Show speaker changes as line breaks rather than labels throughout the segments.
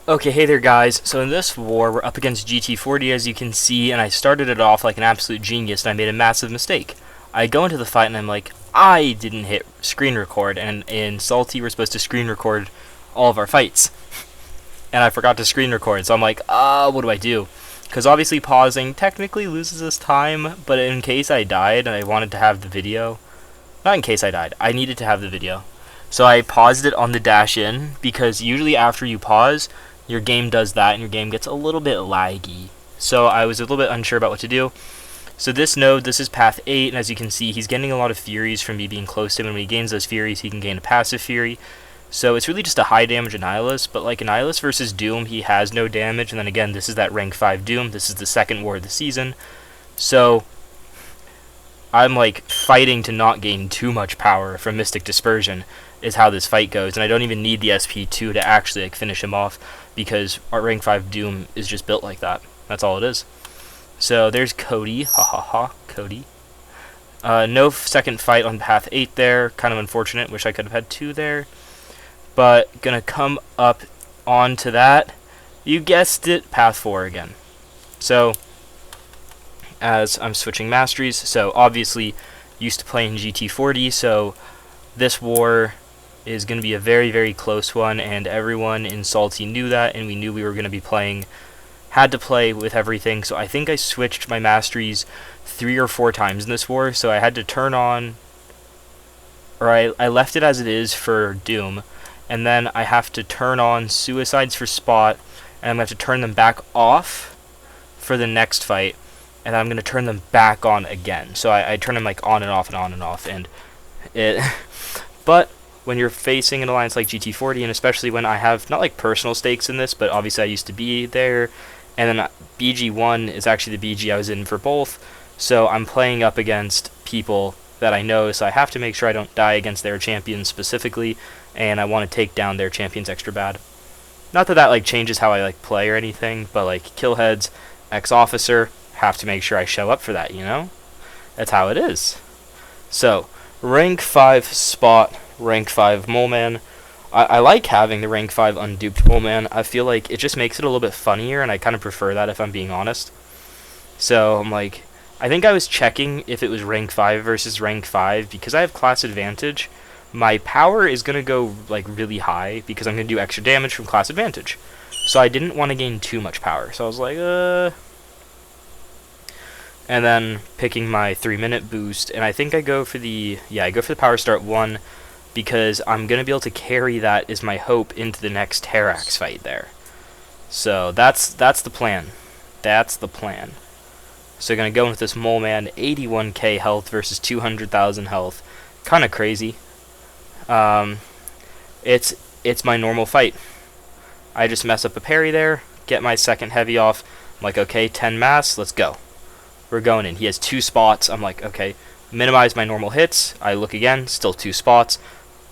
Okay, hey there guys. So in this war, we're up against GT40 as you can see, and I started it off like an absolute genius and I made a massive mistake. I go into the fight and I'm like, I didn't hit screen record, and in Salty we're supposed to screen record all of our fights. And I forgot to screen record, so I'm like, what do I do? Because obviously pausing technically loses us time, but in case I died and I wanted to have the video, not in case I died, I needed to have the video. So I paused it on the dash in, because usually after you pause, your game does that and your game gets a little bit laggy. So I was a little bit unsure about what to do. So this node, this is path 8, and as you can see, he's getting a lot of furies from me being close to him, and when he gains those furies, he can gain a passive fury. So it's really just a high damage Annihilus, but like Annihilus versus Doom, he has no damage, and then again, this is that rank 5 Doom, this is the second war of the season. So I'm like fighting to not gain too much power from Mystic Dispersion is how this fight goes, and I don't even need the SP2 to actually like finish him off, because our rank 5 Doom is just built like that. That's all it is. So there's Cody, ha ha ha, Cody. No second fight on path 8 there, kind of unfortunate, wish I could have had 2 there. But gonna come up onto that, you guessed it, path 4 again. So as I'm switching masteries, so obviously used to playing GT40, so this war is going to be a very, very close one, and everyone in Salty knew that, and we knew we were going to be playing, had to play with everything, so I think I switched my masteries 3 or 4 times in this war, so I had to turn on, or I left it as it is for Doom, and then I have to turn on Suicides for Spot, and I'm going to have to turn them back off for the next fight, and I'm going to turn them back on again, so I turn them like on and off and on and off, and it, but when you're facing an alliance like GT40, and especially when I have not like personal stakes in this, but obviously I used to be there, and then BG1 is actually the BG I was in for both, so I'm playing up against people that I know, so I have to make sure I don't die against their champions specifically, and I want to take down their champions extra bad. Not that that like changes how I like play or anything, but like killheads, ex-officer, have to make sure I show up for that, you know? That's how it is. So rank 5 Spot, rank 5 Moleman. I like having the rank 5 unduped Moleman. I feel like it just makes it a little bit funnier, and I kind of prefer that if I'm being honest. So I'm like, I think I was checking if it was rank 5 versus rank 5, because I have class advantage. My power is going to go like really high, because I'm going to do extra damage from class advantage. So I didn't want to gain too much power. So I was like, and then picking my 3-minute boost, and I think I go for the, I go for the power start 1, because I'm going to be able to carry that, is my hope, into the next Terrax fight there. So that's the plan. That's the plan. So going to go with this Moleman, 81k health versus 200,000 health. Kind of crazy. It's my normal fight. I just mess up a parry there, get my second heavy off. I'm like, okay, 10 mass, let's go. We're going in. He has 2 spots. I'm like, okay, minimize my normal hits. I look again, still 2 spots.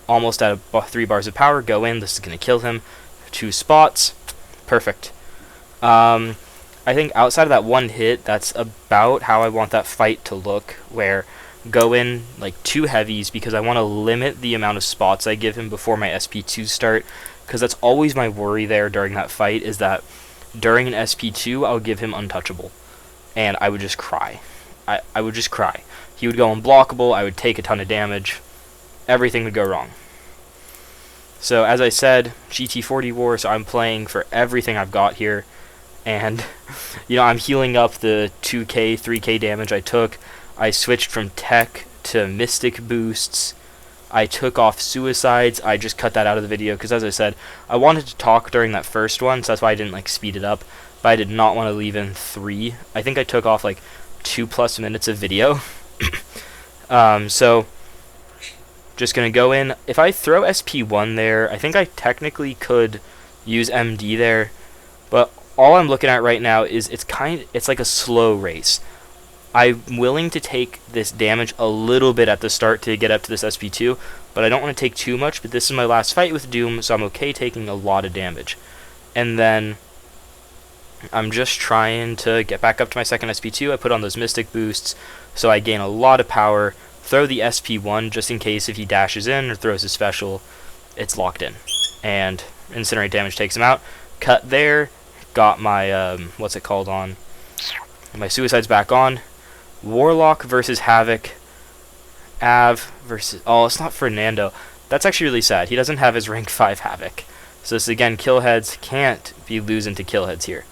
Almost at 3 bars of power. Go in. This is going to kill him. 2 spots. Perfect. I think outside of that 1 hit, that's about how I want that fight to look, where go in like 2 heavies, because I want to limit the amount of spots I give him before my SP2 start, because that's always my worry there during that fight, is that during an SP2 I'll give him untouchable. And I would just cry. I would just cry. He would go unblockable, I would take a ton of damage, everything would go wrong. So as I said, GT40 war, so I'm playing for everything I've got here, and you know, I'm healing up the 2k, 3k damage I took. I switched from tech to mystic boosts. I took off suicides. I just cut that out of the video, because as I said, I wanted to talk during that first one, so that's why I didn't like speed it up. But I did not want to leave in 3. I think I took off like 2+ minutes of video. So just gonna go in. If I throw SP1 there, I think I technically could use MD there, but all I'm looking at right now is it's like a slow race. I'm willing to take this damage a little bit at the start to get up to this SP2, but I don't want to take too much. But this is my last fight with Doom, so I'm okay taking a lot of damage. And then I'm just trying to get back up to my second SP2. I put on those Mystic boosts, so I gain a lot of power. Throw the SP1 just in case if he dashes in or throws a special, it's locked in. And Incinerate damage takes him out. cut there, got my, what's it called on, my suicides back on, Warlock versus Havoc, Av versus, oh, it's not Fernando, that's actually really sad, he doesn't have his rank 5 Havoc, so this again, Killheads can't be losing to Killheads here.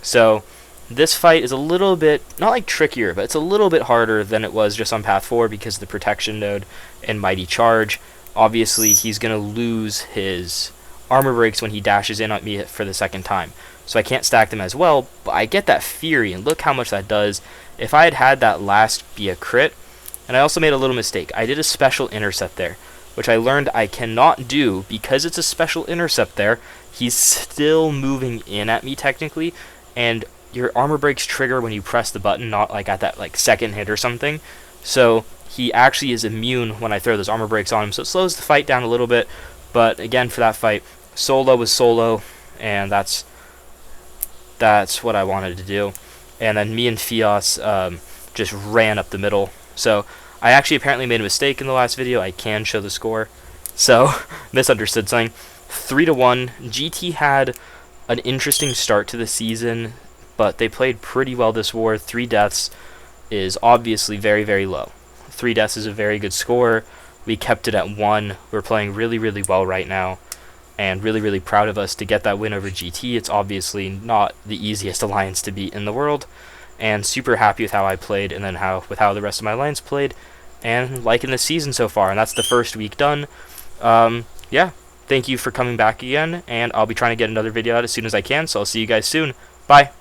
So this fight is a little bit, not like trickier, but it's a little bit harder than it was just on Path 4 because of the Protection Node and Mighty Charge. Obviously, he's going to lose his armor breaks when he dashes in on me for the second time. So I can't stack them as well, but I get that Fury, and look how much that does. If I had had that last be a crit, and I also made a little mistake. I did a special intercept there, which I learned I cannot do because it's a special intercept there. He's still moving in at me technically, and your armor breaks trigger when you press the button, not like at that like second hit or something. So he actually is immune when I throw those armor breaks on him, so it slows the fight down a little bit. But again, for that fight, solo was solo, and that's what I wanted to do. And then me and Fios just ran up the middle. So I actually apparently made a mistake in the last video. I can show the score. So misunderstood something. 3-1. GT had an interesting start to the season, but they played pretty well this war. 3 deaths is obviously very, very low. 3 deaths is a very good score. We kept it at 1. We're playing really, really well right now, and really, really proud of us to get that win over GT. It's obviously not the easiest alliance to beat in the world, and super happy with how I played, and then with how the rest of my alliance played, and liking the season so far. And that's the first week done. Yeah, thank you for coming back again, and I'll be trying to get another video out as soon as I can, so I'll see you guys soon. Bye.